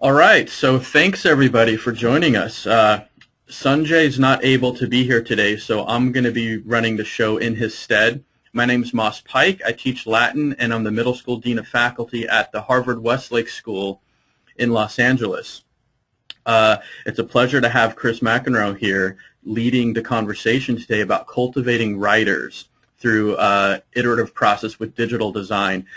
All right, so thanks everybody for joining us. Sanjay's not able to be here today, so I'm going to be running the show in his stead. My name is Moss Pike. I teach Latin, and I'm the middle school dean of faculty at the Harvard Westlake School in Los Angeles. It's a pleasure to have Chris McEnroe here leading the conversation today about cultivating writers through iterative process with digital design.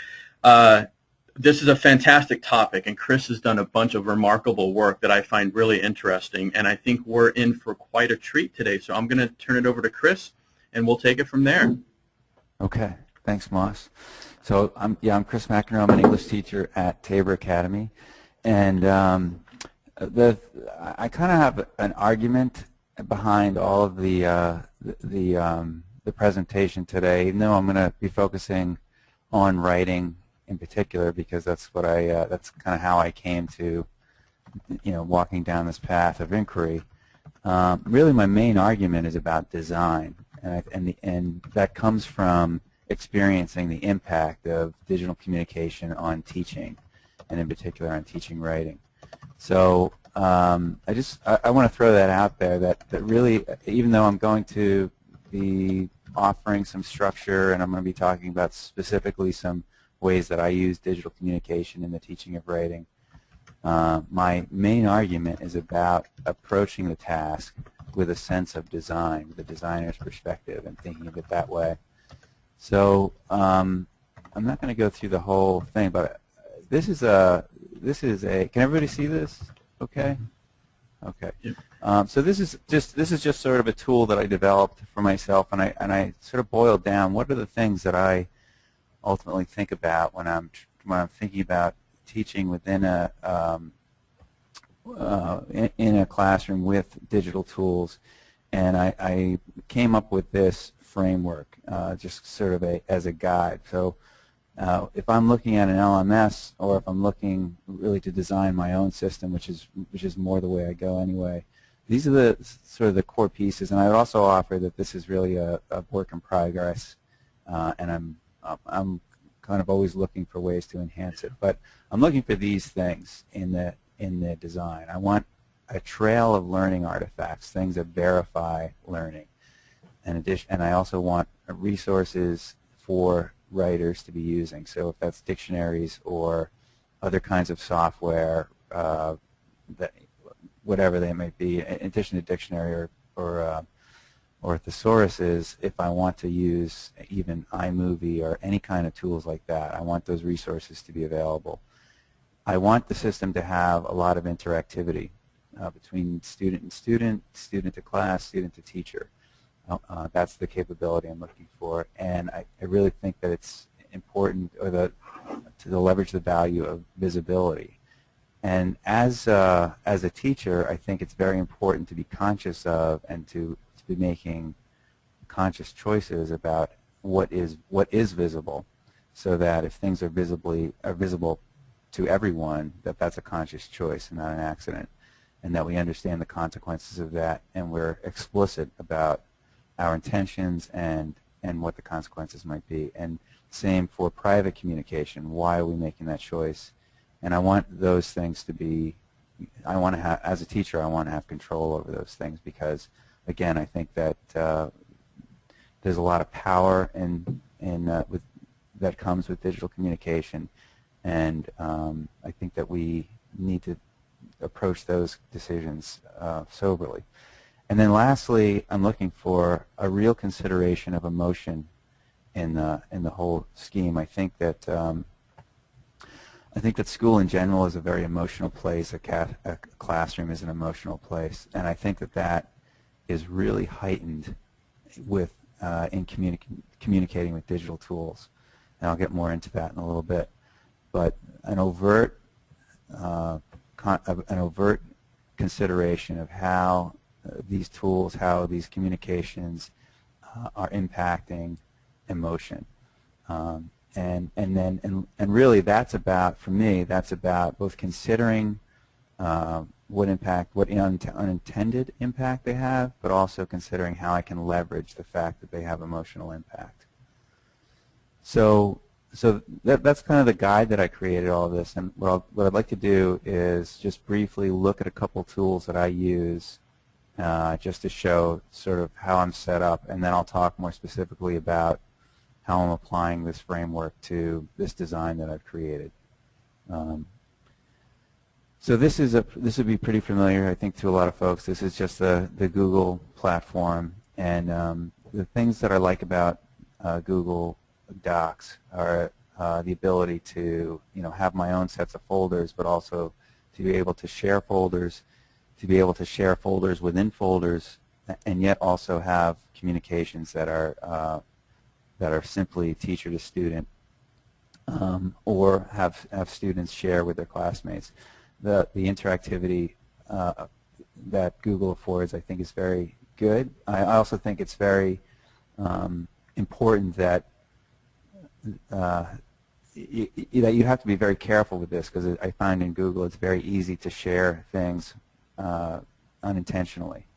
This is a fantastic topic, and Chris has done a bunch of remarkable work that I find really interesting, and I think we're in for quite a treat today. So I'm going to turn it over to Chris, and we'll take it from there. Okay, thanks, Moss. So I'm Chris McEnroe. I'm an English teacher at Tabor Academy, and I kind of have an argument behind all of the presentation today, even though I'm going to be focusing on writing in particular, because that's what that's kind of how I came to, walking down this path of inquiry. Really, my main argument is about design, and that comes from experiencing the impact of digital communication on teaching, and in particular on teaching writing. So I want to throw that out there, that really, even though I'm going to be offering some structure, and I'm going to be talking about specifically some ways that I use digital communication in the teaching of writing, my main argument is about approaching the task with a sense of design, with the designer's perspective, and thinking of it that way. So I'm not going to go through the whole thing, but this is a, can everybody see this? Okay? Okay. So this is just sort of a tool that I developed for myself, and I sort of boiled down what are the things that I ultimately think about when I'm thinking about teaching within in a classroom with digital tools, and I came up with this framework just sort of as a guide. So if I'm looking at an LMS, or if I'm looking really to design my own system, which is more the way I go anyway, these are the sort of the core pieces. And I would also offer that this is really a work in progress, and I'm kind of always looking for ways to enhance it. But I'm looking for these things in the design. I want a trail of learning artifacts, things that verify learning. And I also want resources for writers to be using. So if that's dictionaries or other kinds of software, whatever they may be, in addition to dictionary or thesauruses, if I want to use even iMovie or any kind of tools like that, I want those resources to be available. I want the system to have a lot of interactivity between student and student, student to class, student to teacher. That's the capability I'm looking for, and I really think that it's important, or to leverage the value of visibility. And as a teacher, I think it's very important to be conscious of, and to be making conscious choices about what is visible, so that if things are visible to everyone, that's a conscious choice and not an accident, and that we understand the consequences of that, and we're explicit about our intentions and what the consequences might be. And same for private communication. Why are we making that choice? And I want those things to be, as a teacher, I want to have control over those things, because, again, I think that there's a lot of power that comes with digital communication, and I think that we need to approach those decisions soberly. And then lastly, I'm looking for a real consideration of emotion in the whole scheme. I think that school in general is a very emotional place. A classroom is an emotional place, and I think that is really heightened with in communicating with digital tools. And I'll get more into that in a little bit. But an overt consideration of how these tools, how these communications are impacting emotion, and really that's about, for me, that's about both considering what unintended impact they have, but also considering how I can leverage the fact that they have emotional impact. So so that's kind of the guide that I created all of this, and what I'd like to do is just briefly look at a couple tools that I use just to show sort of how I'm set up, and then I'll talk more specifically about how I'm applying this framework to this design that I've created. So this would be pretty familiar, I think, to a lot of folks. This is just the Google platform, and the things that I like about Google Docs are the ability to have my own sets of folders, but also to be able to share folders, within folders, and yet also have communications that are simply teacher to student, or have students share with their classmates. The interactivity that Google affords, I think, is very good. I also think it's very important that you have to be very careful with this, because I find in Google it's very easy to share things unintentionally,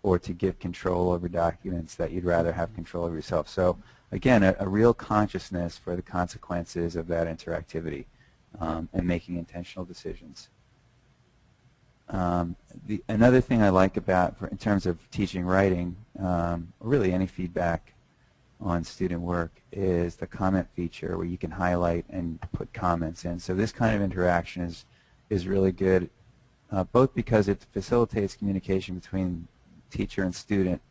or to give control over documents that you'd rather have control over yourself. So again, a real consciousness for the consequences of that interactivity, and making intentional decisions. Another thing I like about, in terms of teaching writing, or really any feedback on student work, is the comment feature, where you can highlight and put comments in. So this kind of interaction is really good, both because it facilitates communication between teacher and student,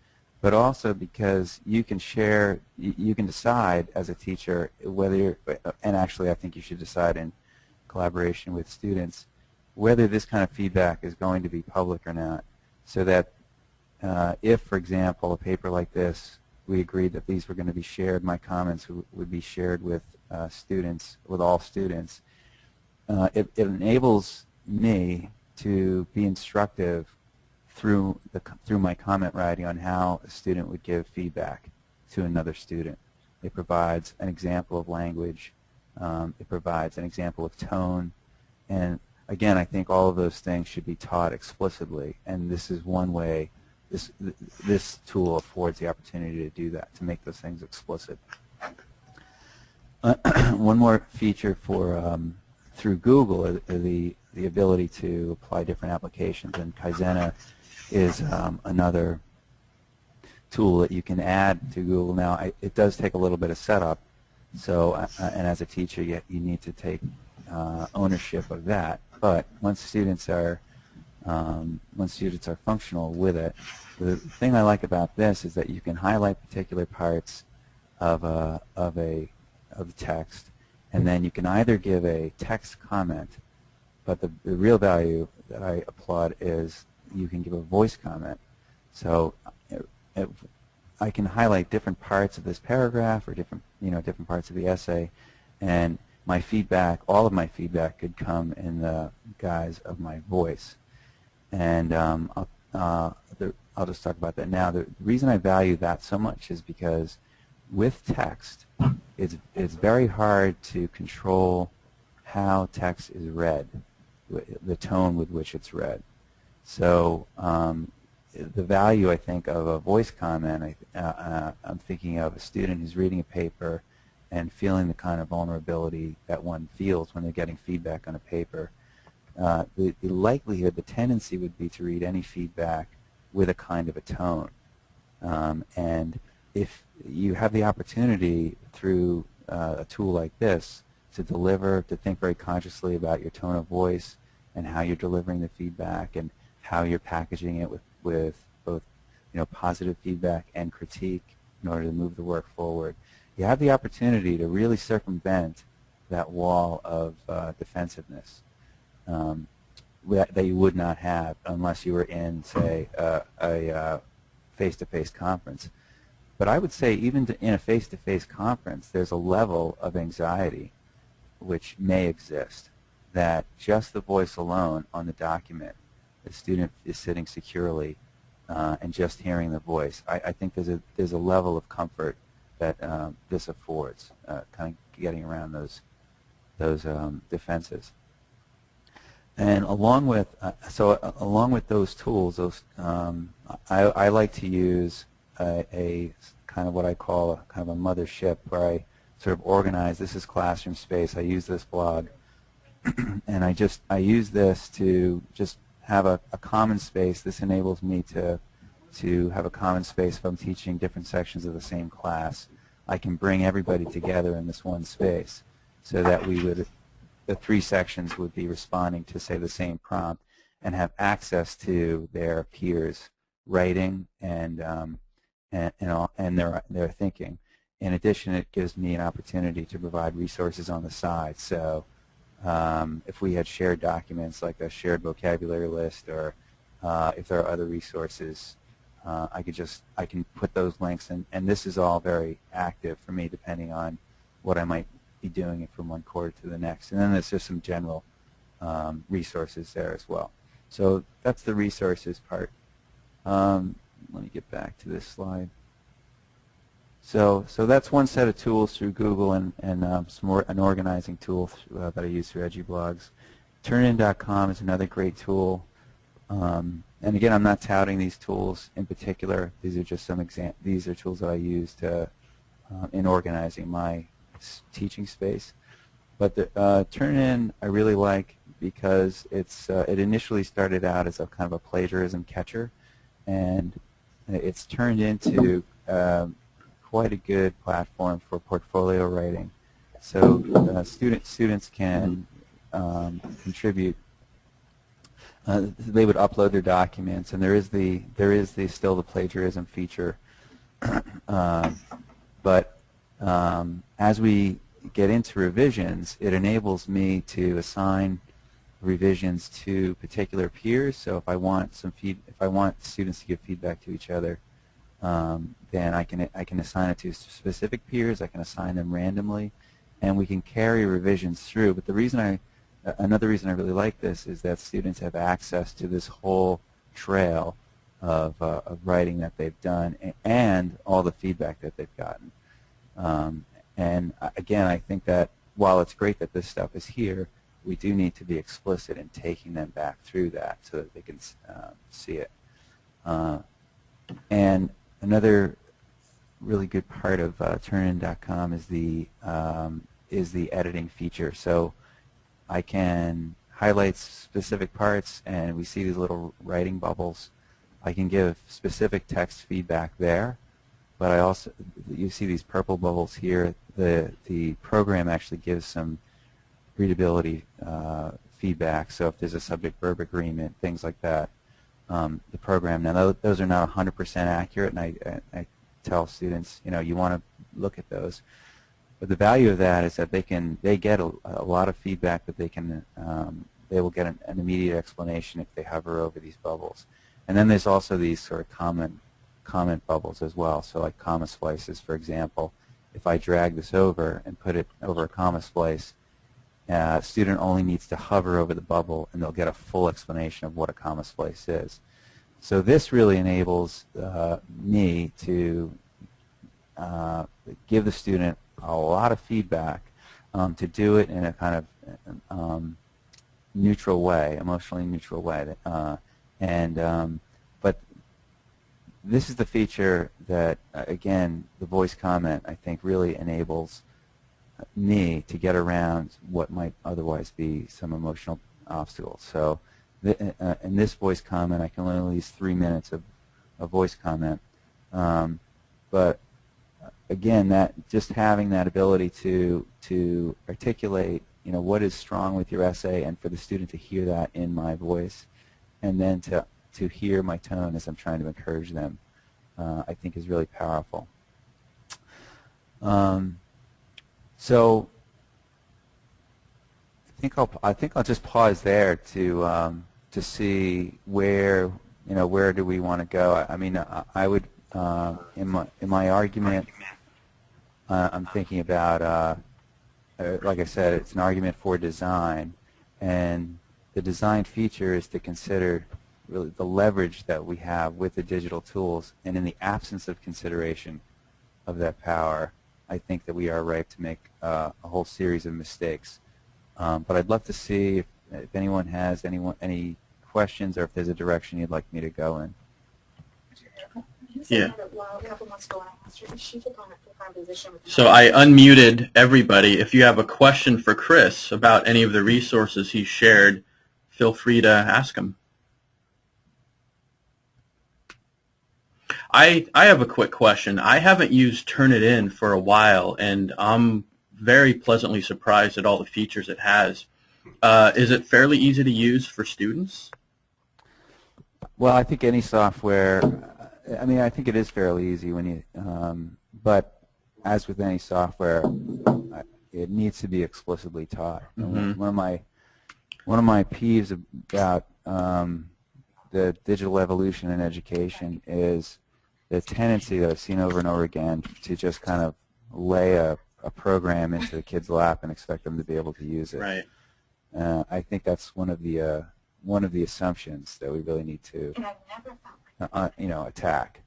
but also because you can share, you can decide as a teacher whether you're, and actually I think you should decide in collaboration with students, whether this kind of feedback is going to be public or not, so that if, for example, a paper like this, we agreed that these were going to be shared, my comments would be shared with students, with all students, it enables me to be instructive through my comment writing on how a student would give feedback to another student. It provides an example of language, it provides an example of tone, and again, I think all of those things should be taught explicitly, and this is one way this tool affords the opportunity to do that, to make those things explicit. One more feature for through Google, the ability to apply different applications, and Kaizena is another tool that you can add to Google. Now, it does take a little bit of setup, so and as a teacher, you need to take ownership of that. But once students are functional with it, the thing I like about this is that you can highlight particular parts of the text, and then you can either give a text comment, but the real value that I applaud is you can give a voice comment. So I can highlight different parts of this paragraph, or different parts of the essay, and my feedback, all of my feedback, could come in the guise of my voice. And I'll just talk about that now. The reason I value that so much is because with text, it's very hard to control how text is read, the tone with which it's read. So the value, I think, of a voice comment, I'm thinking of a student who's reading a paper and feeling the kind of vulnerability that one feels when they're getting feedback on a paper. The likelihood, the tendency would be to read any feedback with a kind of a tone. And if you have the opportunity through a tool like this to think very consciously about your tone of voice and how you're delivering the feedback and how you're packaging it with both positive feedback and critique in order to move the work forward, you have the opportunity to really circumvent that wall of defensiveness that you would not have unless you were in, say, a face-to-face conference. But I would say even in a face-to-face conference, there's a level of anxiety which may exist, that just the voice alone on the document, the student is sitting securely and just hearing the voice. I think there's a level of comfort that this affords, kind of getting around those defenses. And along with those tools, I like to use a kind of what I call a kind of a mothership, where I sort of organize. This is classroom space. I use this blog, and I use this to just have a common space. This enables me to have a common space if I'm teaching different sections of the same class. I can bring everybody together in this one space so that the 3 sections would be responding to, say, the same prompt and have access to their peers' writing and their thinking. In addition, it gives me an opportunity to provide resources on the side. So if we had shared documents like a shared vocabulary list, or if there are other resources, I can put those links, and this is all very active for me depending on what I might be doing from one quarter to the next. And then there's just some general resources there as well. So that's the resources part. Let me get back to this slide. So that's one set of tools through Google, and an organizing tool that I use through EduBlogs. Turnitin.com is another great tool. And again, I'm not touting these tools in particular. These are just some these are tools that I use in organizing my teaching space. But the Turnitin I really like because it initially started out as a kind of a plagiarism catcher, and it's turned into quite a good platform for portfolio writing. So students can contribute. They would upload their documents, and there is still the plagiarism feature. But as we get into revisions, it enables me to assign revisions to particular peers. So if I want students to give feedback to each other, then I can assign it to specific peers. I can assign them randomly, and we can carry revisions through. But another reason I really like this is that students have access to this whole trail of writing that they've done and all the feedback that they've gotten. And again, I think that while it's great that this stuff is here, we do need to be explicit in taking them back through that so that they can see it. And another really good part of Turnitin.com is the editing feature. So I can highlight specific parts, and we see these little writing bubbles. I can give specific text feedback there, but you see these purple bubbles here. The program actually gives some readability feedback. So if there's a subject-verb agreement, things like that, the program. Now those are not 100% accurate, and I tell students, you want to look at those. But the value of that is that they get a lot of feedback that they will get an immediate explanation if they hover over these bubbles. And then there's also these sort of comment bubbles as well. So like comma splices, for example. If I drag this over and put it over a comma splice, a student only needs to hover over the bubble, and they'll get a full explanation of what a comma splice is. So this really enables me to give the student a lot of feedback, to do it in a kind of neutral way, emotionally neutral way. But this is the feature that, again, the voice comment, I think, really enables me to get around what might otherwise be some emotional obstacles. So in this voice comment, I can only use 3 minutes of voice comment. But again, just having that ability to articulate, what is strong with your essay, and for the student to hear that in my voice, and then to hear my tone as I'm trying to encourage them, I think is really powerful. So I think I'll just pause there to see where do we want to go. I mean, I would in my argument, I'm thinking about like I said, it's an argument for design, and the design feature is to consider really the leverage that we have with the digital tools, and in the absence of consideration of that power, I think that we are ripe to make a whole series of mistakes. But I'd love to see if anyone has any questions, or if there's a direction you'd like me to go in. Yeah. So I unmuted everybody. If you have a question for Chris about any of the resources he shared, feel free to ask him. I have a quick question. I haven't used Turnitin for a while, and I'm very pleasantly surprised at all the features it has. Is it fairly easy to use for students? Well, I think any software, I mean, I think it is fairly easy when you, but as with any software, it needs to be explicitly taught. Mm-hmm. One of my peeves about the digital evolution in education is the tendency that I've seen over and over again to just kind of lay a program into the kid's lap and expect them to be able to use it. Right. I think that's one of the assumptions that we really need to, attack.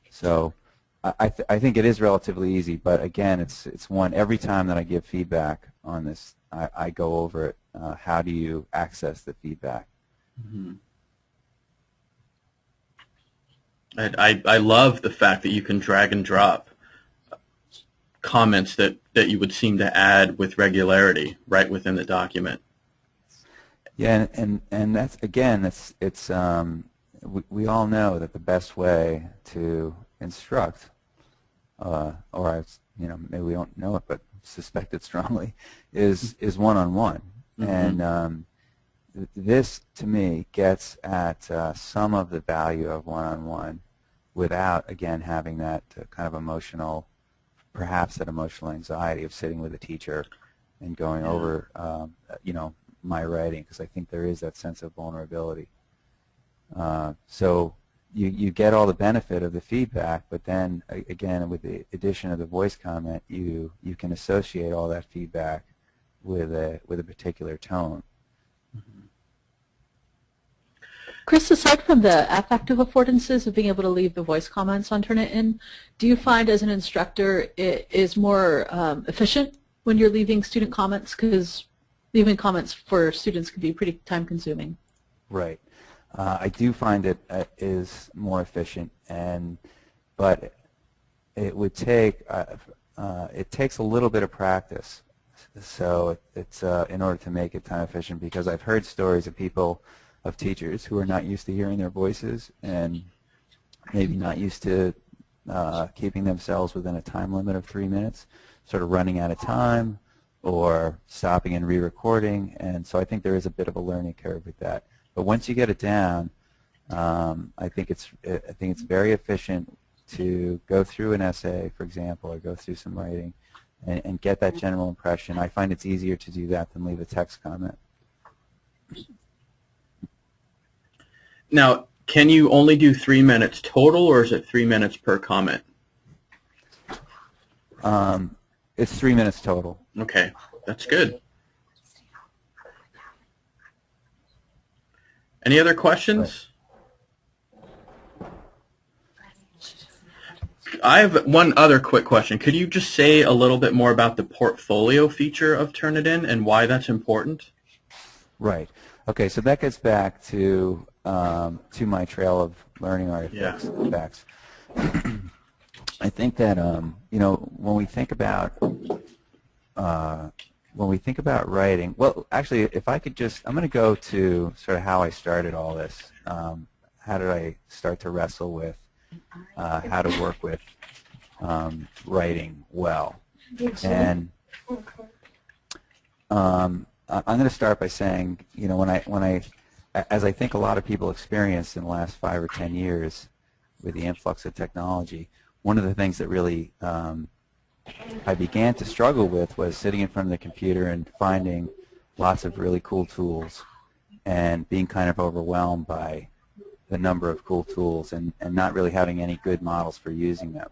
So I think it is relatively easy, but again, it's one every time that I give feedback on this, I go over it. How do you access the feedback? Mm-hmm. I love the fact that you can drag and drop comments that you would seem to add with regularity right within the document. Yeah, and that's again, it's we all know that the best way to instruct, or maybe we don't know it, but suspect it strongly, is one-on-one. Mm-hmm. And this, to me, gets at some of the value of one-on-one without, again, having that kind of emotional, perhaps that emotional anxiety of sitting with a teacher and going over, my writing, because I think there is that sense of vulnerability. So you get all the benefit of the feedback, but then, again, with the addition of the voice comment, you can associate all that feedback with a particular tone. Mm-hmm. Chris, aside from the affective affordances of being able to leave the voice comments on Turnitin, do you find as an instructor it is more efficient when you're leaving student comments? Because leaving comments for students can be pretty time-consuming. Right. I do find it is more efficient, but it would take it takes a little bit of practice. So it's in order to make it time efficient, because I've heard stories of teachers who are not used to hearing their voices and maybe not used to keeping themselves within a time limit of 3 minutes, sort of running out of time or stopping and re-recording, and so I think there is a bit of a learning curve with that. But once you get it down, I think it's very efficient to go through an essay, for example, or go through some writing and get that general impression. I find it's easier to do that than leave a text comment. Now, can you only do 3 minutes total, or is it 3 minutes per comment? It's 3 minutes total. Okay, that's good. Any other questions? I have one other quick question. Could you just say a little bit more about the portfolio feature of Turnitin and why that's important? Right. Okay, so that gets back to my trail of learning artifacts. Yeah. I think that when we think about writing, well, actually, if I could just, I'm going to go to sort of how I started all this. How did I start to wrestle with how to work with writing well? And I'm going to start by saying, as I think a lot of people experienced in the last 5 or 10 years with the influx of technology, one of the things that really I began to struggle with was sitting in front of the computer and finding lots of really cool tools and being kind of overwhelmed by the number of cool tools and not really having any good models for using them.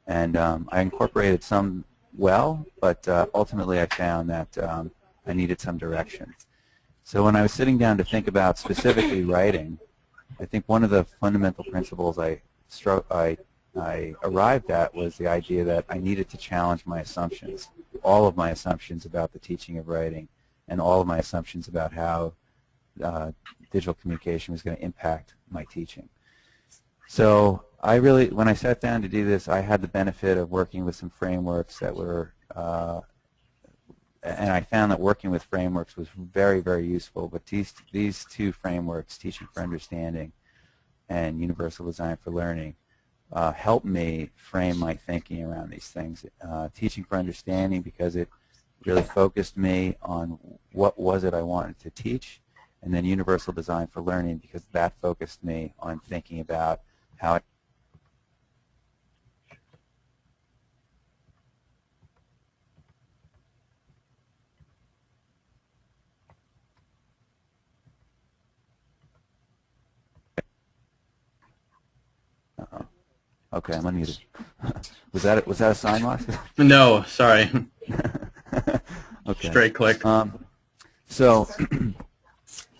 And I incorporated some well, but ultimately I found that I needed some direction. So when I was sitting down to think about specifically writing, I think one of the fundamental principles I arrived at was the idea that I needed to challenge my assumptions, all of my assumptions about the teaching of writing, and all of my assumptions about how digital communication was going to impact my teaching. So I really, when I sat down to do this, I had the benefit of working with some frameworks that were, and I found that working with frameworks was very, very useful. But these two frameworks, Teaching for Understanding and Universal Design for Learning, helped me frame my thinking around these things. Teaching for Understanding, because it really focused me on what was it I wanted to teach, and then Universal Design for Learning, because that focused me on thinking about how it Okay, I'm unmuted. Was that a sign loss? No, sorry. Okay. Straight click. So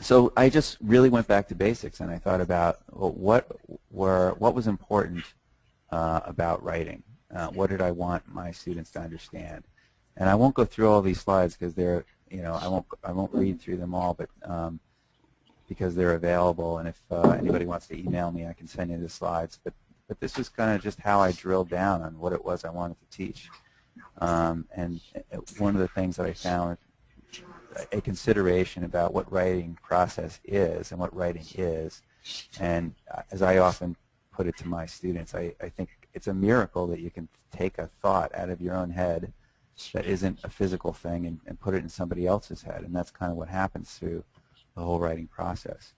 so I just really went back to basics, and I thought about, well, what was important about writing. What did I want my students to understand? And I won't go through all these slides because they're, I won't read through them all, but because they're available, and if anybody wants to email me, I can send you the slides. But this was kind of just how I drilled down on what it was I wanted to teach. And one of the things that I found, a consideration about what writing process is and what writing is, and as I often put it to my students, I think it's a miracle that you can take a thought out of your own head that isn't a physical thing and put it in somebody else's head, and that's kind of what happens through the whole writing process.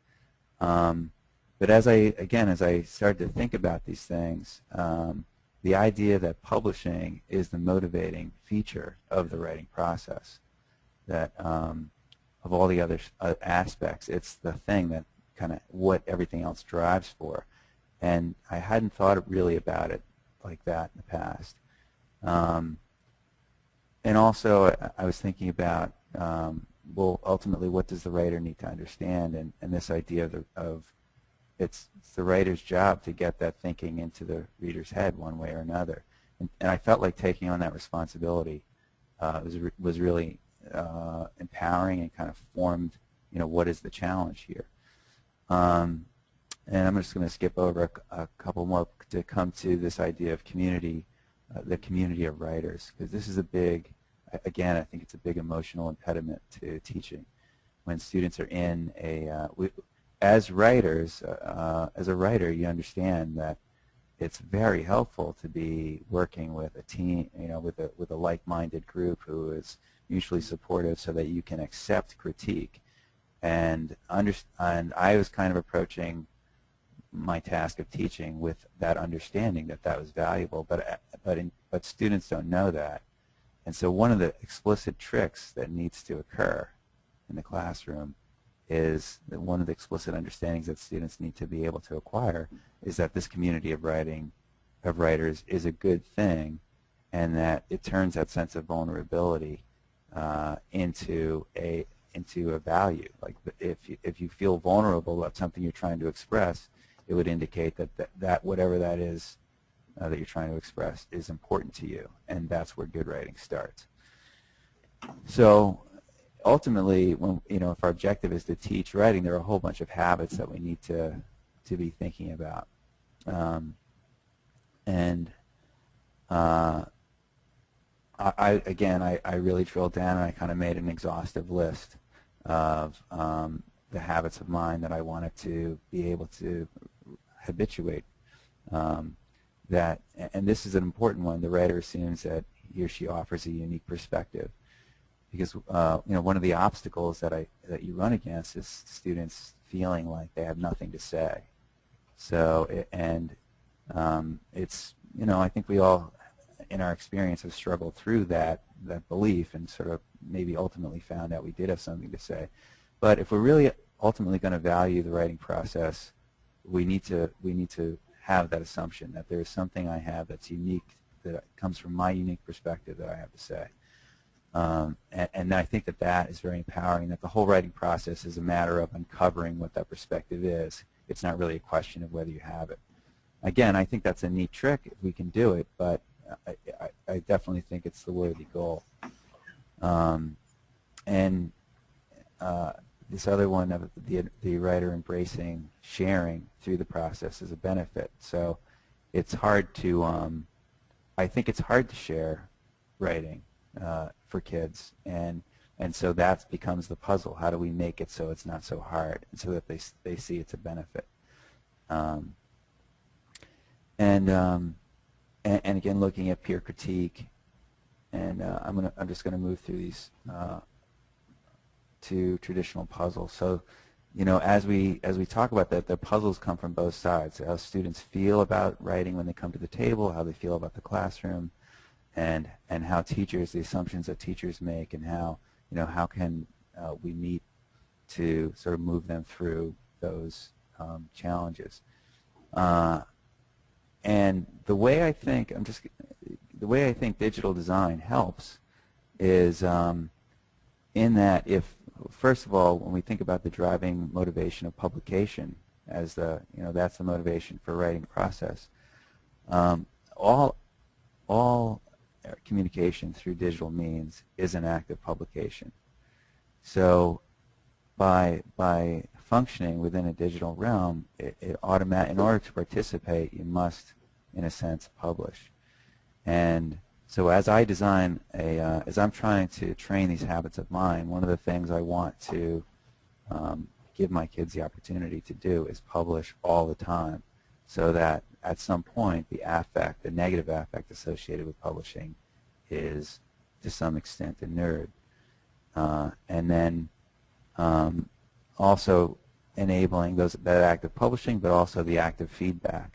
But as I started to think about these things, the idea that publishing is the motivating feature of the writing process, that of all the other aspects, it's the thing that kind of what everything else drives for. And I hadn't thought really about it like that in the past. And also, I was thinking about, well, ultimately, what does the writer need to understand? And this idea of it's the writer's job to get that thinking into the reader's head one way or another. And I felt like taking on that responsibility was really empowering and kind of formed, what is the challenge here. And I'm just going to skip over a couple more to come to this idea of community, the community of writers, because this is a big, again, I think it's a big emotional impediment to teaching. When students are in as writers, as a writer, you understand that it's very helpful to be working with a team, with a like-minded group who is mutually supportive, so that you can accept critique. And I was kind of approaching my task of teaching with that understanding that that was valuable, but students don't know that. And so one of the explicit tricks that needs to occur in the classroom is that one of the explicit understandings that students need to be able to acquire is that this community of writers is a good thing, and that it turns that sense of vulnerability into a value. Like if you feel vulnerable about something you're trying to express, it would indicate that whatever that is that you're trying to express is important to you, and that's where good writing starts. So ultimately, when if our objective is to teach writing, there are a whole bunch of habits that we need to be thinking about. I really drilled down, and I kind of made an exhaustive list of the habits of mine that I wanted to be able to habituate. And this is an important one. The writer assumes that he or she offers a unique perspective, because one of the obstacles that you run against is students feeling like they have nothing to say. So it's I think we all in our experience have struggled through that belief, and sort of maybe ultimately found out we did have something to say. But if we're really ultimately going to value the writing process, we need to have that assumption that there is something I have that's unique, that comes from my unique perspective, that I have to say. And I think that is very empowering, that the whole writing process is a matter of uncovering what that perspective is. It's not really a question of whether you have it. Again, I think that's a neat trick if we can do it, but I definitely think it's the worthy goal. this other one of the writer embracing sharing through the process is a benefit. So it's hard to, I think it's hard to share writing for kids, and so that becomes the puzzle. How do we make it so it's not so hard, and so that they see it's a benefit? And again, looking at peer critique, and I'm just gonna move through these to traditional puzzles. So, as we talk about that, the puzzles come from both sides. How students feel about writing when they come to the table, how they feel about the classroom, and how teachers, the assumptions that teachers make, and how how can we meet to sort of move them through those challenges. And the way I think digital design helps is in that, if first of all, when we think about the driving motivation of publication as that's the motivation for writing process, all communication through digital means is an act of publication. So by functioning within a digital realm, in order to participate, you must, in a sense, publish. And so as I design as I'm trying to train these habits of mine, one of the things I want to give my kids the opportunity to do is publish all the time, so that at some point the negative affect associated with publishing is to some extent inured. And then also enabling that act of publishing, but also the act of feedback.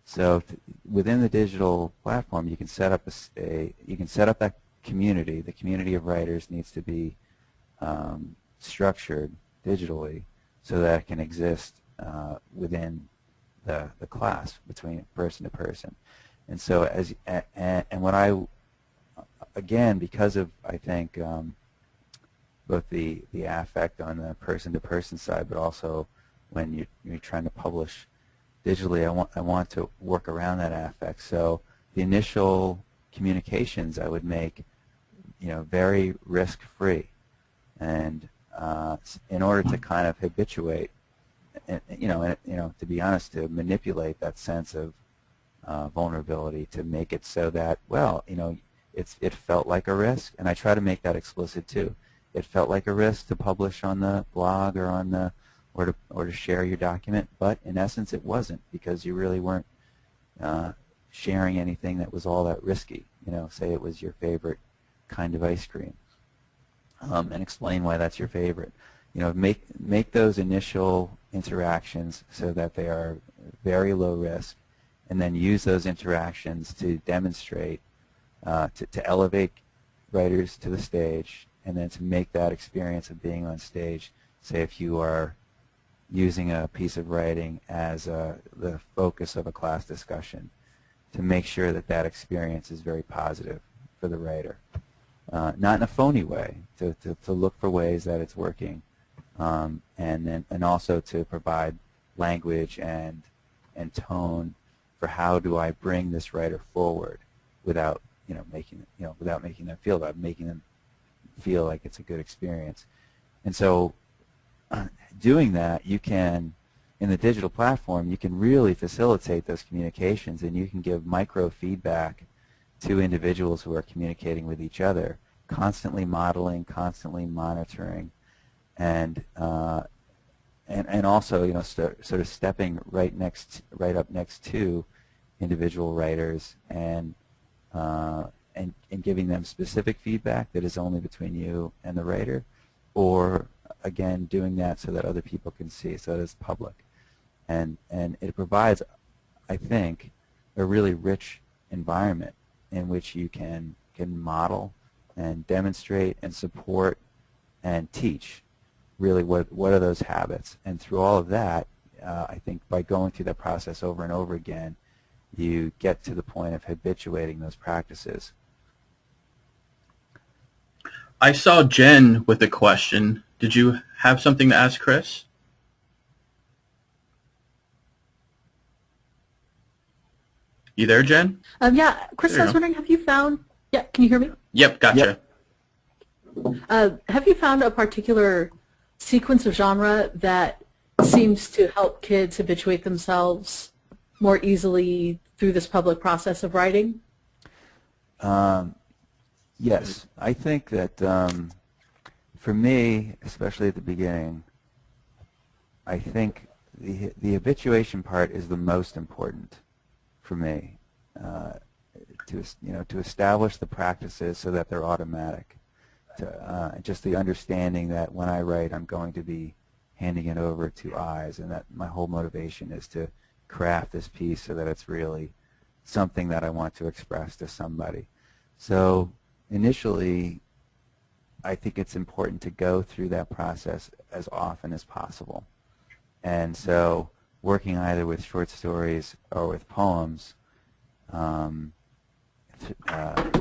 So within the digital platform, you can set up that community. The community of writers needs to be structured digitally so that it can exist within the class, between person to person. And so again, because of, I think, both the affect on the person-to-person side, but also when you're trying to publish digitally, I want to work around that affect. So the initial communications I would make, very risk-free, and in order to kind of habituate, and, to be honest, to manipulate that sense of vulnerability, to make it so that, well, it felt like a risk, and I try to make that explicit too. It felt like a risk to publish on the blog or on the or to share your document, but in essence it wasn't, because you really weren't sharing anything that was all that risky. Say it was your favorite kind of ice cream, and explain why that's your favorite. Make those initial interactions so that they are very low risk, and then use those interactions to demonstrate, to elevate writers to the stage, and then to make that experience of being on stage, say if you are using a piece of writing as the focus of a class discussion, to make sure that that experience is very positive for the writer. Not in a phony way, to look for ways that it's working, and also to provide language and tone for how do I bring this writer forward without making them feel like it's a good experience. And so doing that, you can, in the digital platform, you can really facilitate those communications, and you can give micro feedback to individuals who are communicating with each other, constantly modeling, constantly monitoring, and also sort of stepping right up next to individual writers, and giving them specific feedback that is only between you and the writer, or again doing that so that other people can see, so that it's public. And it provides, I think, a really rich environment in which you can model and demonstrate and support and teach really what are those habits. And through all of that, I think by going through that process over and over again, you get to the point of habituating those practices. I saw Jen with a question. Did you have something to ask Chris? You there, Jen? Yeah, Chris, I was wondering, have you found, can you hear me? Yep, gotcha. Have you found a particular sequence of genre that seems to help kids habituate themselves more easily through this public process of writing? Yes, I think that for me, especially at the beginning, I think the habituation part is the most important for me. To establish the practices so that they're automatic. Just the understanding that when I write, I'm going to be handing it over to eyes, and that my whole motivation is to craft this piece so that it's really something that I want to express to somebody. So initially, I think it's important to go through that process as often as possible. And so working either with short stories or with poems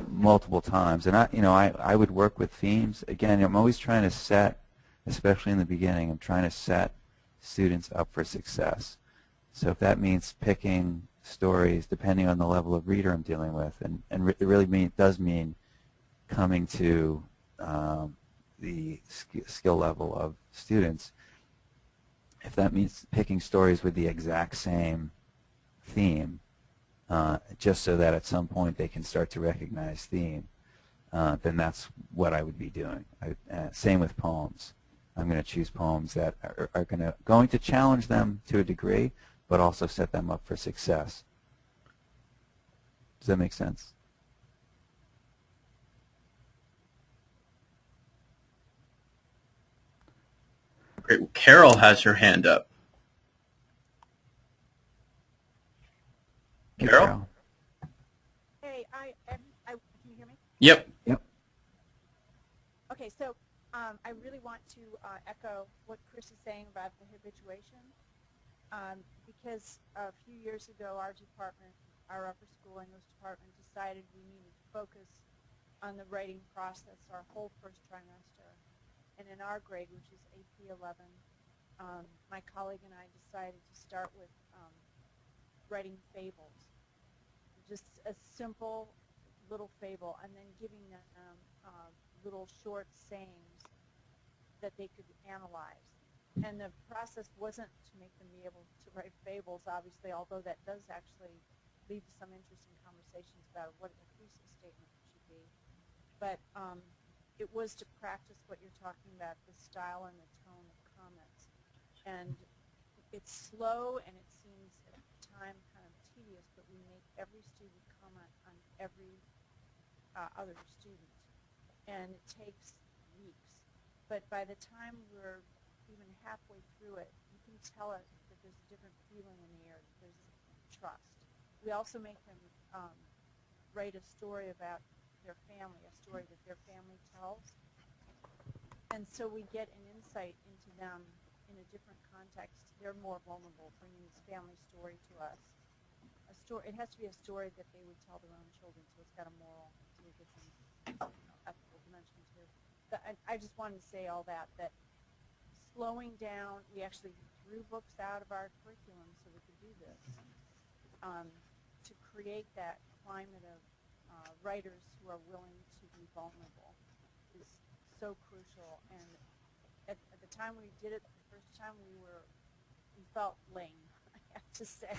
multiple times. And I would work with themes. Again, I'm always trying to set, especially in the beginning, I'm trying to set students up for success. So if that means picking stories depending on the level of reader I'm dealing with, and it really does mean coming to the skill level of students, if that means picking stories with the exact same theme, just so that at some point they can start to recognize theme, then that's what I would be doing. Same with poems. I'm going to choose poems that are going to challenge them to a degree, but also set them up for success. Does that make sense? Great. Carol has her hand up. Hey, Carol? Hey, can you hear me? Yep. Yep. Okay, so I really want to echo what Chris is saying about the habituation, because a few years ago our department, our upper school English department, decided we needed to focus on the writing process our whole first trimester. And in our grade, which is AP 11, my colleague and I decided to start with writing fables. Just a simple little fable, and then giving them little short sayings that they could analyze. And the process wasn't to make them be able to write fables, obviously, although that does actually lead to some interesting conversations about what a thesis statement should be. But it was to practice what you're talking about, the style and the tone of comments. And it's slow, and it seems at the time kind of tedious, but we make every student comment on every other student. And it takes weeks. But by the time we're even halfway through it, you can tell it that there's a different feeling in the air, that there's trust. We also make them write a story about their family, a story that their family tells. And so we get an insight into them in a different context. They're more vulnerable, bringing this family story to us. It has to be a story that they would tell their own children, so it's got a moral, to a different ethical dimension too. But I just wanted to say all that slowing down, we actually threw books out of our curriculum so we could do this, to create that climate of writers who are willing to be vulnerable is so crucial. And at the time we did it, the first time we felt lame, I have to say.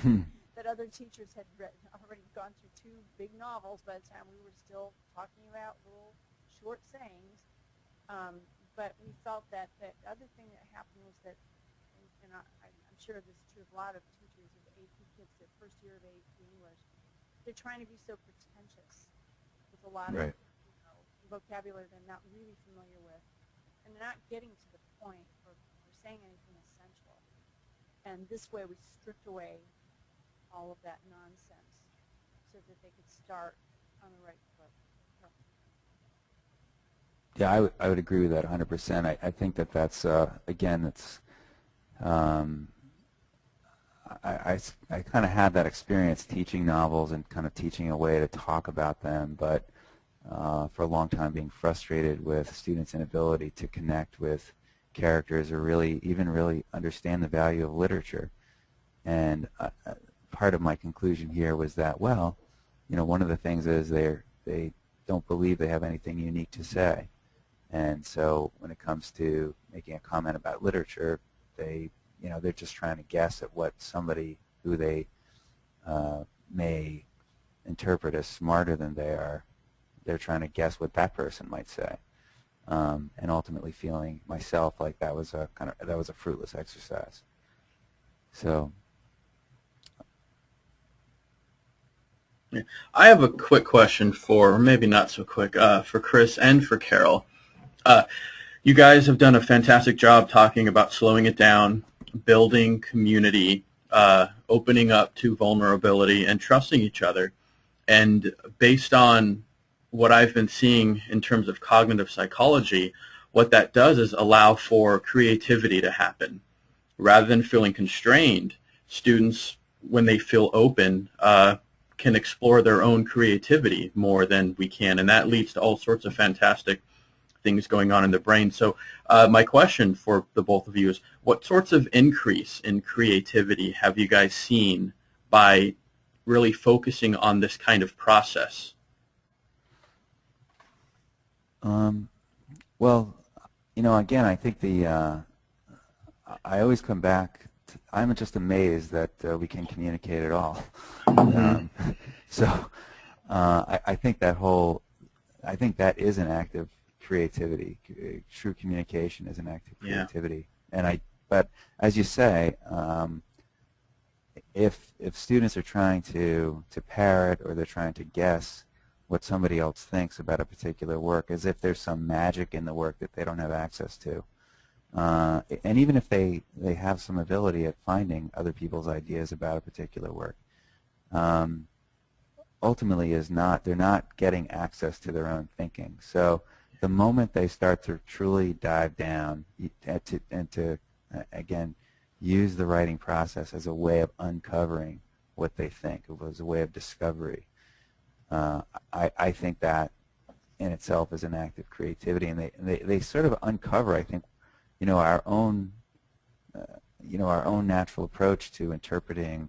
That other teachers had already gone through 2 big novels by the time we were still talking about little short sayings. But we felt that the other thing that happened was that, and I'm sure this is true of a lot of teachers of AP kids, their first year of AP English, they're trying to be so pretentious with a lot of vocabulary they're not really familiar with. And they're not getting to the point or saying anything essential. And this way we stripped away all of that nonsense so that they could start on the right foot. Yeah, I would agree with that 100%. I think that's again, it's I kind of had that experience teaching novels and kind of teaching a way to talk about them, but for a long time being frustrated with students' inability to connect with characters or really understand the value of literature. And part of my conclusion here was that, well, one of the things is they don't believe they have anything unique to say. And so when it comes to making a comment about literature, they're just trying to guess at what somebody who they may interpret as smarter than they are, they're trying to guess what that person might say, and ultimately feeling myself like that was a fruitless exercise. So. Yeah. I have a quick question or maybe not so quick, for Chris and for Carol. You guys have done a fantastic job talking about slowing it down, building community, opening up to vulnerability, and trusting each other. And based on what I've been seeing in terms of cognitive psychology, what that does is allow for creativity to happen. Rather than feeling constrained, students, when they feel open, can explore their own creativity more than we can, and that leads to all sorts of fantastic things going on in the brain. So my question for the both of you is, what sorts of increase in creativity have you guys seen by really focusing on this kind of process? Well, again, I think I always come back to, I'm just amazed that we can communicate at all. So I think that is an act of creativity. True communication is an act of creativity. Yeah. But as you say, if students are trying to parrot or they're trying to guess what somebody else thinks about a particular work, as if there's some magic in the work that they don't have access to, and even if they have some ability at finding other people's ideas about a particular work, ultimately they're not getting access to their own thinking. So the moment they start to truly dive down and to again, use the writing process as a way of uncovering what they think, as a way of discovery, I think that in itself is an act of creativity, and they sort of uncover, I think, our own natural approach to interpreting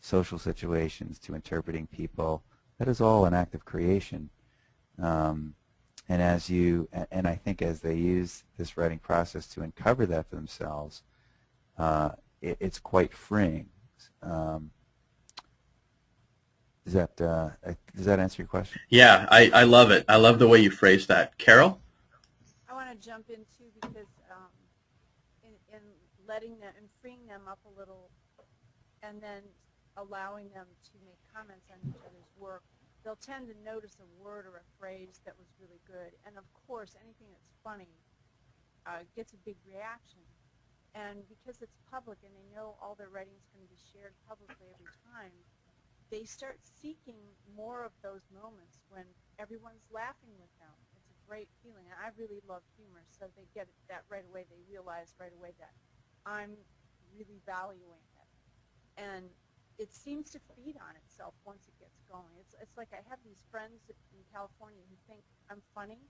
social situations, to interpreting people. That is all an act of creation. And I think as they use this writing process to uncover that for themselves, it's quite freeing. Does that answer your question? Yeah, I love it. I love the way you phrased that. Carol? I want to jump in too, because in letting them and freeing them up a little, and then allowing them to make comments on each other's work, they'll tend to notice a word or a phrase that was really good. And of course, anything that's funny gets a big reaction. And because it's public and they know all their writing is going to be shared publicly every time, they start seeking more of those moments when everyone's laughing with them. It's a great feeling. And I really love humor, so they get that right away. They realize right away that I'm really valuing it. And it seems to feed on itself once it gets going. It's like I have these friends in California who think I'm funny,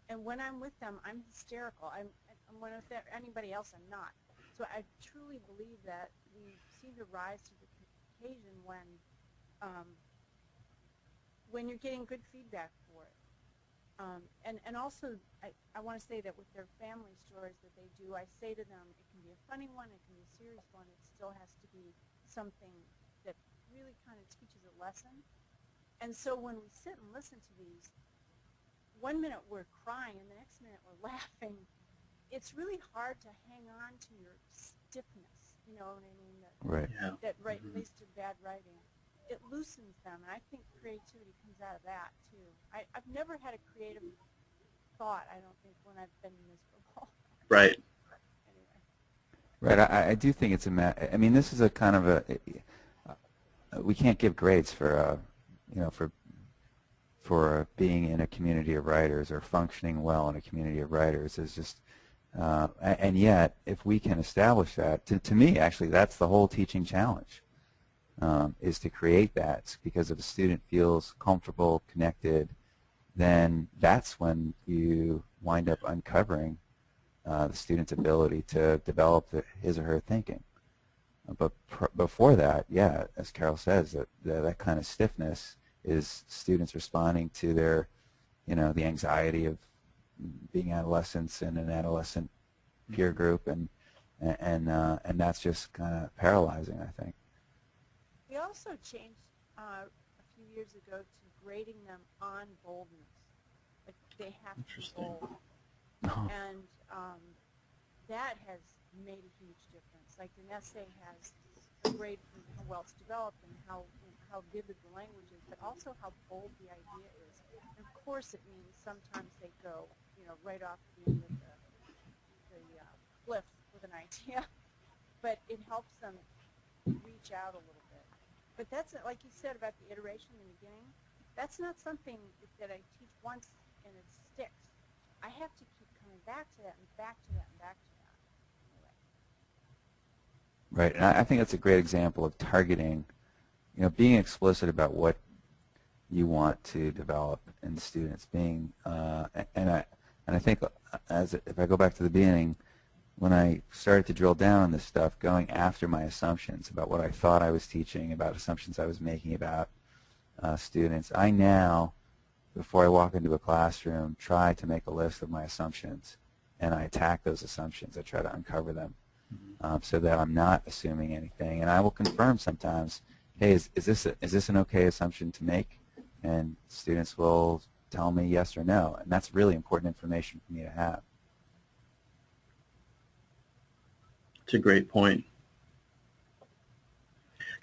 and when I'm with them, I'm hysterical. And when I'm with anybody else, I'm not. So I truly believe that we seem to rise to the occasion when you're getting good feedback for it. And also, I want to say that with their family stories that they do, I say to them, it can be a funny one, it can be a serious one, it still has to be something that really kind of teaches a lesson. And so when we sit and listen to these, 1 minute we're crying and the next minute we're laughing, it's really hard to hang on to your stiffness, you know what I mean? Right. That leads to bad writing. It loosens them, and I think creativity comes out of that, too. I've never had a creative thought, I don't think, when I've been miserable. Right. Anyway. Right. I do think it's I mean, this is a kind of we can't give grades for being in a community of writers or functioning well in a community of writers. It's just, and yet, if we can establish that, to me, actually, that's the whole teaching challenge. Is to create that, because if a student feels comfortable, connected, then that's when you wind up uncovering the student's ability to develop his or her thinking. But before that, yeah, as Carol says, that kind of stiffness is students responding to their, the anxiety of being adolescents in an adolescent peer group, and that's just kind of paralyzing, I think. We also changed a few years ago to grading them on boldness. Like they have to be bold. And that has made a huge difference. Like an essay has a grade for how well it's developed and how vivid the language is, but also how bold the idea is. And of course, it means sometimes they go, right off the end of the cliff with an idea, but it helps them reach out a little bit. But that's, like you said about the iteration in the beginning, that's not something that I teach once and it sticks. I have to keep coming back to that and back to that and back to that. Anyway. Right, and I think that's a great example of targeting, being explicit about what you want to develop in students. Being, and I think if I go back to the beginning, when I started to drill down on this stuff, going after my assumptions about what I thought I was teaching, about assumptions I was making about students, I now, before I walk into a classroom, try to make a list of my assumptions, and I attack those assumptions. I try to uncover them so that I'm not assuming anything. And I will confirm sometimes, hey, is this an okay assumption to make? And students will tell me yes or no, and that's really important information for me to have. It's a great point.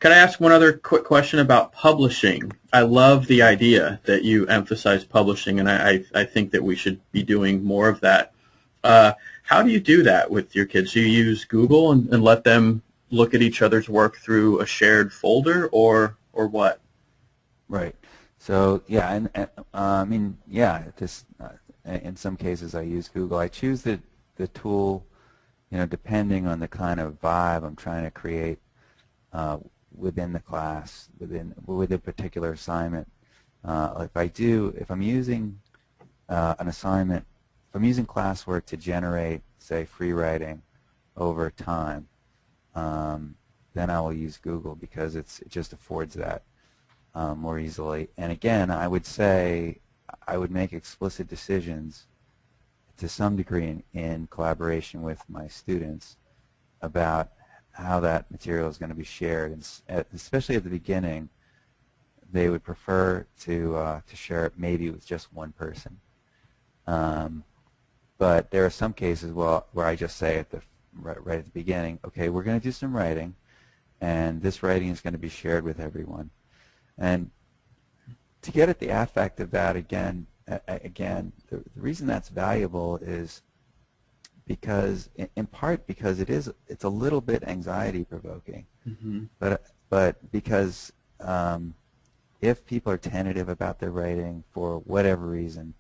Can I ask one other quick question about publishing? I love the idea that you emphasize publishing, and I think that we should be doing more of that. How do you do that with your kids? Do you use Google and let them look at each other's work through a shared folder, or what? Right. So yeah, and in some cases I use Google. I choose the tool, depending on the kind of vibe I'm trying to create within the class, with a particular assignment. If I'm using an assignment, if I'm using classwork to generate, say, free writing over time, then I will use Google because it just affords that more easily. And again, I would say I would make explicit decisions to some degree in collaboration with my students about how that material is going to be shared, and especially at the beginning, they would prefer to share it maybe with just one person. But there are some cases where I just say right at the beginning, okay, we're going to do some writing, and this writing is going to be shared with everyone. And to get at the affect of that, again, the reason that's valuable is because, in part, because it's a little bit anxiety provoking, but because if people are tentative about their writing for whatever reason,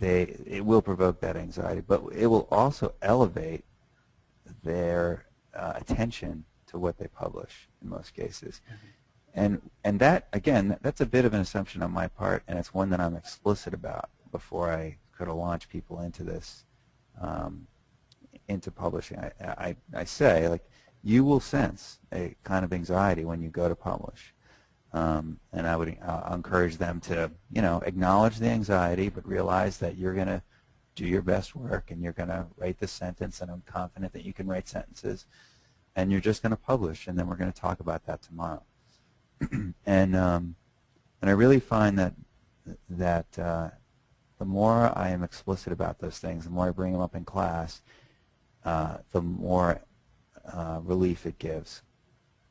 it will provoke that anxiety, but it will also elevate their attention to what they publish in most cases. And that, again, that's a bit of an assumption on my part, and it's one that I'm explicit about before I could launch people into this, into publishing. I say, like, you will sense a kind of anxiety when you go to publish. And I'll encourage them to, acknowledge the anxiety, but realize that you're going to do your best work, and you're going to write this sentence, and I'm confident that you can write sentences, and you're just going to publish, and then we're going to talk about that tomorrow. And I really find that the more I am explicit about those things, the more I bring them up in class, the more relief it gives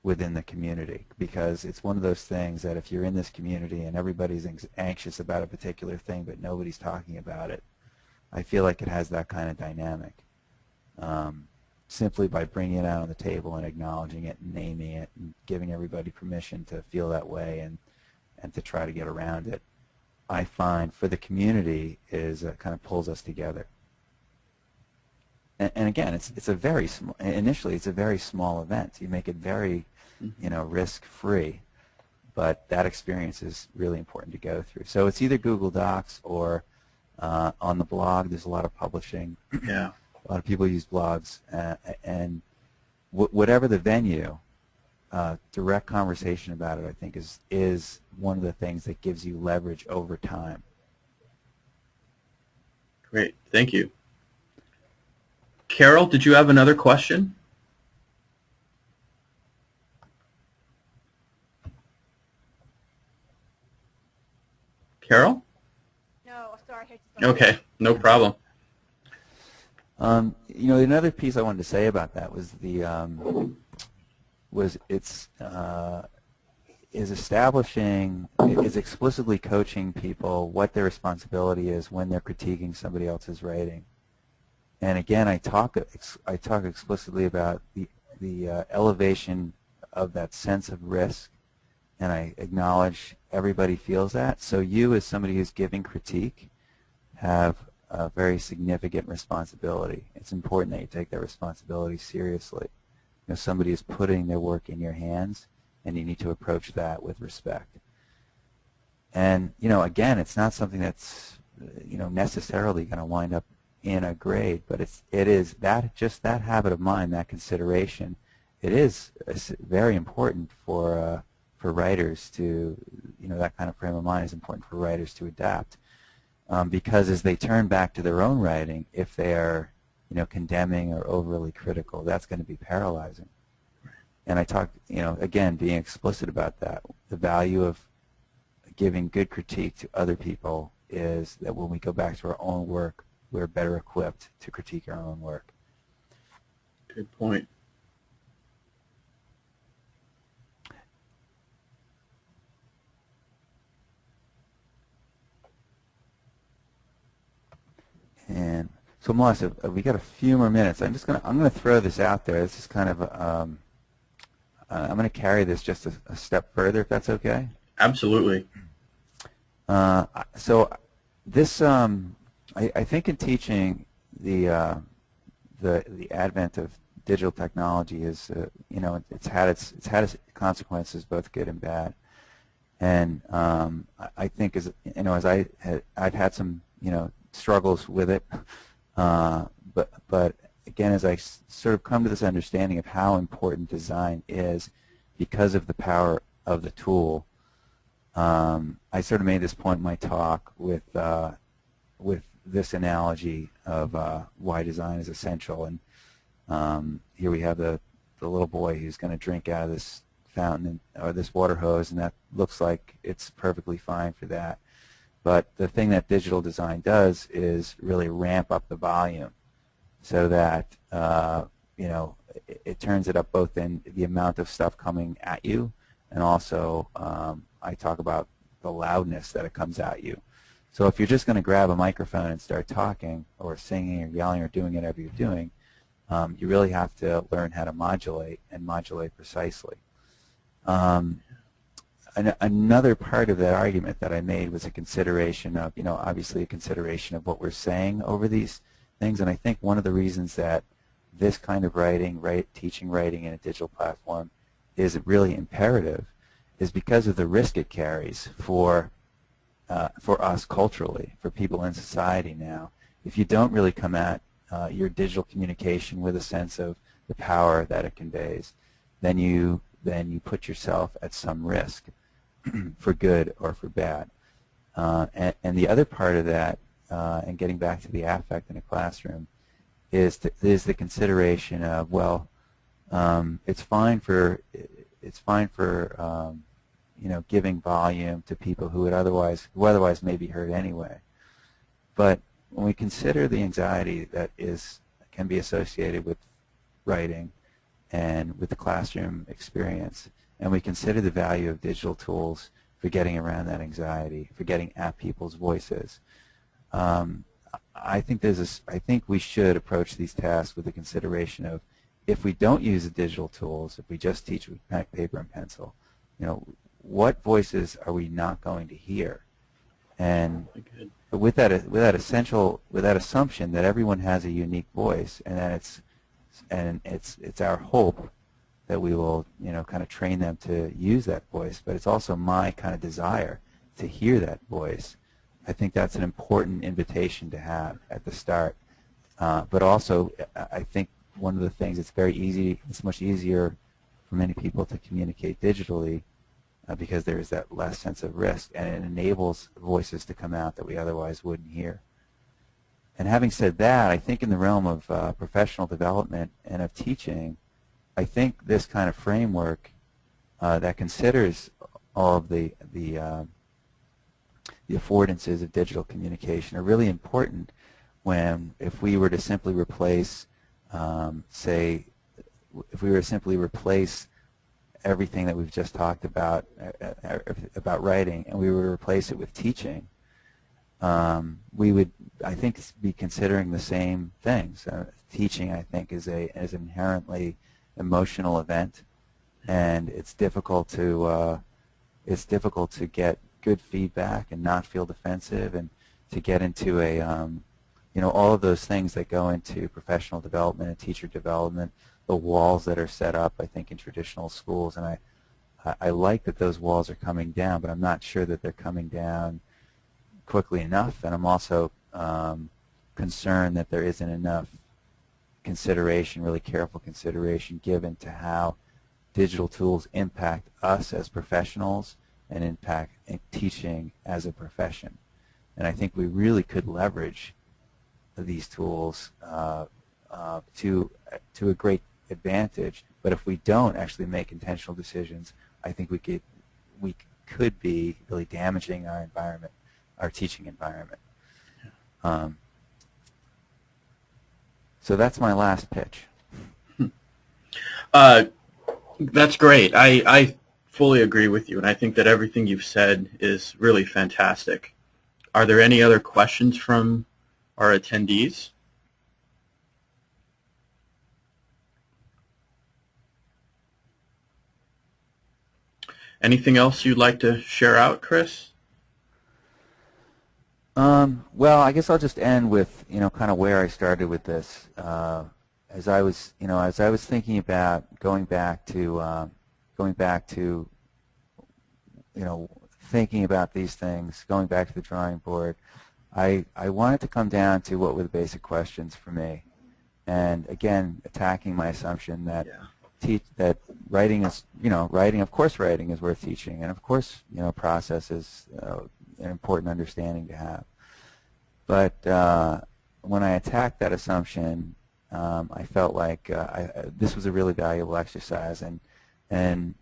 within the community, because it's one of those things that if you're in this community and everybody's anxious about a particular thing but nobody's talking about it, I feel like it has that kind of dynamic. Simply by bringing it out on the table and acknowledging it and naming it and giving everybody permission to feel that way and to try to get around it, I find for the community is kind of pulls us together. And again, it's a very small. Initially, it's a very small event. You make it very, risk-free, but that experience is really important to go through. So it's either Google Docs or on the blog. There's a lot of publishing. Yeah. A lot of people use blogs, and whatever the venue, direct conversation about it, I think, is one of the things that gives you leverage over time. Great, thank you. Carol, did you have another question? Carol? No, sorry. Okay, no problem. You know, another piece I wanted to say about that was is explicitly coaching people what their responsibility is when they're critiquing somebody else's writing. And again, I talk explicitly about the elevation of that sense of risk, and I acknowledge everybody feels that. So you, as somebody who's giving critique, have a very significant responsibility. It's important that you take that responsibility seriously. You know, somebody is putting their work in your hands, and you need to approach that with respect. And you know, again, it's not something that's necessarily going to wind up in a grade, but it is that just that habit of mind, that consideration. It is very important for writers to, that kind of frame of mind is important for writers to adapt, because as they turn back to their own writing, if they are, condemning or overly critical, that's going to be paralyzing. And I talk, again, being explicit about that. The value of giving good critique to other people is that when we go back to our own work, we're better equipped to critique our own work. Good point. And so, Melissa, we got a few more minutes. I'm gonna throw this out there. This is kind of I'm gonna carry this just a step further, if that's okay. Absolutely. So this I think in teaching the advent of digital technology is it's had its consequences, both good and bad. And I think as I've had some struggles with it, but again, as I sort of come to this understanding of how important design is because of the power of the tool, I sort of made this point in my talk with this analogy of why design is essential. And here we have the little boy who's going to drink out of this fountain or this water hose, and that looks like it's perfectly fine for that. But the thing that digital design does is really ramp up the volume so that it turns it up both in the amount of stuff coming at you, and also I talk about the loudness that it comes at you. So if you're just going to grab a microphone and start talking or singing or yelling or doing whatever you're doing, you really have to learn how to modulate and modulate precisely. Another part of that argument that I made was a consideration of, obviously a consideration of what we're saying over these things. And I think one of the reasons that this kind of teaching writing in a digital platform is really imperative is because of the risk it carries for us culturally, for people in society now. If you don't really come at your digital communication with a sense of the power that it conveys, then you put yourself at some risk for good or for bad. And the other part of that, and getting back to the affect in a classroom, is the consideration of, well, it's fine for giving volume to people who otherwise may be heard anyway. But when we consider the anxiety that can be associated with writing and with the classroom experience, and we consider the value of digital tools for getting around that anxiety, for getting at people's voices, I think we should approach these tasks with the consideration of, if we don't use the digital tools, if we just teach with paper and pencil, what voices are we not going to hear? And with that assumption that everyone has a unique voice, and that it's our hope that we will kind of train them to use that voice, but it's also my kind of desire to hear that voice. I think that's an important invitation to have at the start. But also, I think one of the things, it's much easier for many people to communicate digitally because there is that less sense of risk, and it enables voices to come out that we otherwise wouldn't hear. And having said that, I think in the realm of professional development and of teaching, I think this kind of framework that considers all of the affordances of digital communication are really important when, if we were to simply replace, say, if we were to simply replace everything that we've just talked about writing, and we were to replace it with teaching, we would, I think, be considering the same things. Teaching, I think, is an inherently emotional event, and it's difficult to get good feedback and not feel defensive, and to get into a all of those things that go into professional development and teacher development, the walls that are set up, I think, in traditional schools. And I like that those walls are coming down, but I'm not sure that they're coming down quickly enough, and I'm also concerned that there isn't enough consideration, really careful consideration, given to how digital tools impact us as professionals and impact teaching as a profession. And I think we really could leverage these tools to a great advantage. But if we don't actually make intentional decisions, I think we could be really damaging our environment, our teaching environment. So that's my last pitch. That's great. I fully agree with you, and I think that everything you've said is really fantastic. Are there any other questions from our attendees? Anything else you'd like to share out, Chris? Well, I guess I'll just end with kind of where I started with this. As I was thinking about going back to thinking about these things, going back to the drawing board, I wanted to come down to what were the basic questions for me, and again, attacking my assumption that that writing is of course writing is worth teaching, and of course process is an important understanding to have. But when I attacked that assumption, I felt like this was a really valuable exercise, and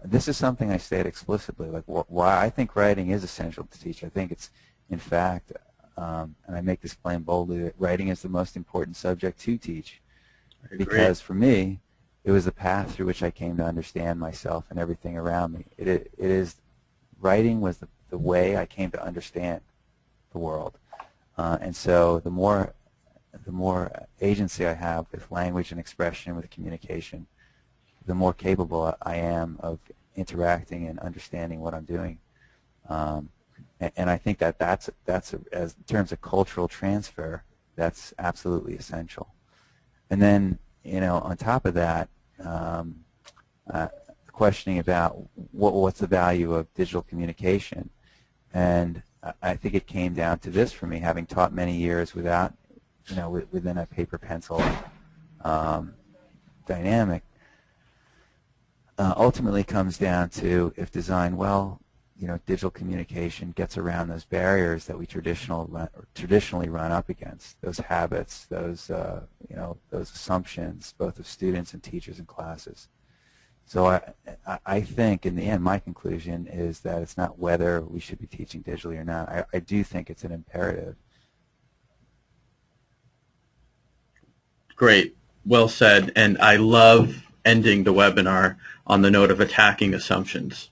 this is something I state explicitly, like why I think writing is essential to teach. I think it's, in fact, and I make this plain boldly, that writing is the most important subject to teach. Because for me, it was the path through which I came to understand myself and everything around me. Writing was the way I came to understand the world. And so the more agency I have with language and expression, with communication, the more capable I am of interacting and understanding what I'm doing. And I think that's as in terms of cultural transfer, that's absolutely essential. And then on top of that, questioning about what's the value of digital communication, and I think it came down to this for me, having taught many years without, within a paper pencil dynamic. Ultimately comes down to, if designed well, digital communication gets around those barriers that we traditionally run up against, those habits, those those assumptions, both of students and teachers and classes. So I think, in the end, my conclusion is that it's not whether we should be teaching digitally or not. I do think it's an imperative. Great. Well said. And I love ending the webinar on the note of attacking assumptions.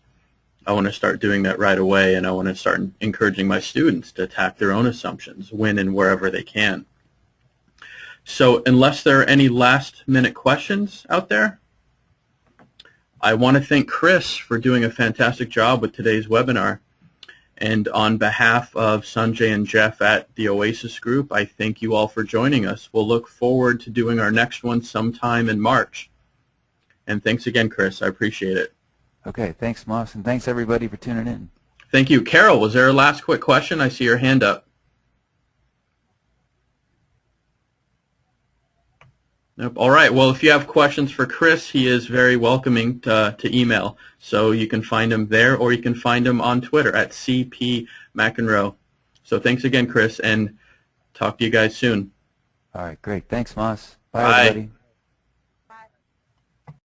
I want to start doing that right away, and I want to start encouraging my students to attack their own assumptions when and wherever they can. So unless there are any last-minute questions out there, I want to thank Chris for doing a fantastic job with today's webinar. And on behalf of Sanjay and Jeff at the OESIS Group, I thank you all for joining us. We'll look forward to doing our next one sometime in March. And thanks again, Chris. I appreciate it. Okay, thanks, Moss, and thanks, everybody, for tuning in. Thank you. Carol, was there a last quick question? I see your hand up. Nope. All right. Well, if you have questions for Chris, he is very welcoming to email. So you can find him there, or you can find him on Twitter at CP McEnroe. So thanks again, Chris. And Talk to you guys soon. All right, great. Thanks, Moss. Bye, Bye. everybody.